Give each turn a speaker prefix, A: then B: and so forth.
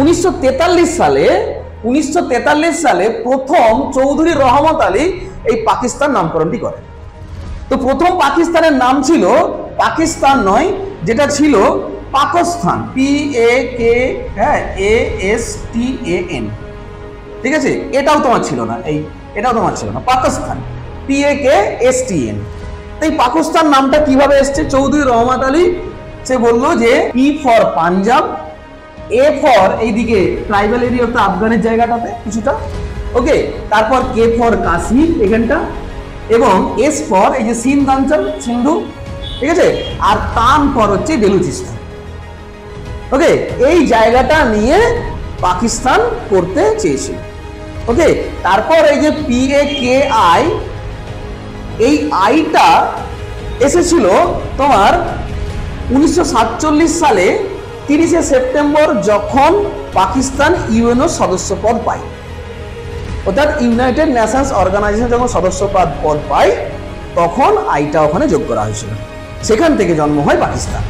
A: 1943 সালে প্রথম চৌধুরী রহমত আলী এই পাকিস্তান নামকরণটি করেন। তো প্রথম পাকিস্তানের নাম ছিল পাকিস্তান নয়, যেটা ছিল পাকস্তান, PAKASTAN। ঠিক আছে, এটাও তোমার ছিল না, পাকিস্তান, PAKSTAN। এই পাকিস্তান নামটা কিভাবে এসছে? চৌধুরী রহমত আলী সে বললো যে P for Punjab, A for এইদিকে ট্রাইবাল এরিয়া অর্থাৎ আফগানের জায়গাটাতে কিছুটা, ওকে, তারপর K ফর কাশ্মীর এখানটা, এবং S ফর এই যে সিন্ধ অঞ্চল, সিন্ধু, ঠিক আছে, আর তান ফর হচ্ছে বেলুচিস্তান। ওকে, এই জায়গাটা নিয়ে পাকিস্তান করতে চেয়েছিল। ওকে, তারপর এই যে PAKI, এই আইটা এসেছিল তোমার 1947 সালে 30 সেপ্টেম্বর, যখন পাকিস্তান ইউএনও সদস্যপদ পায়, অর্থাৎ ইউনাইটেড নেশনস অর্গানাইজেশন যখন সদস্যপদ পায় তখন আইটা ওখানে যোগ করা হয়েছিল। সেখান থেকে জন্ম হয় পাকিস্তান।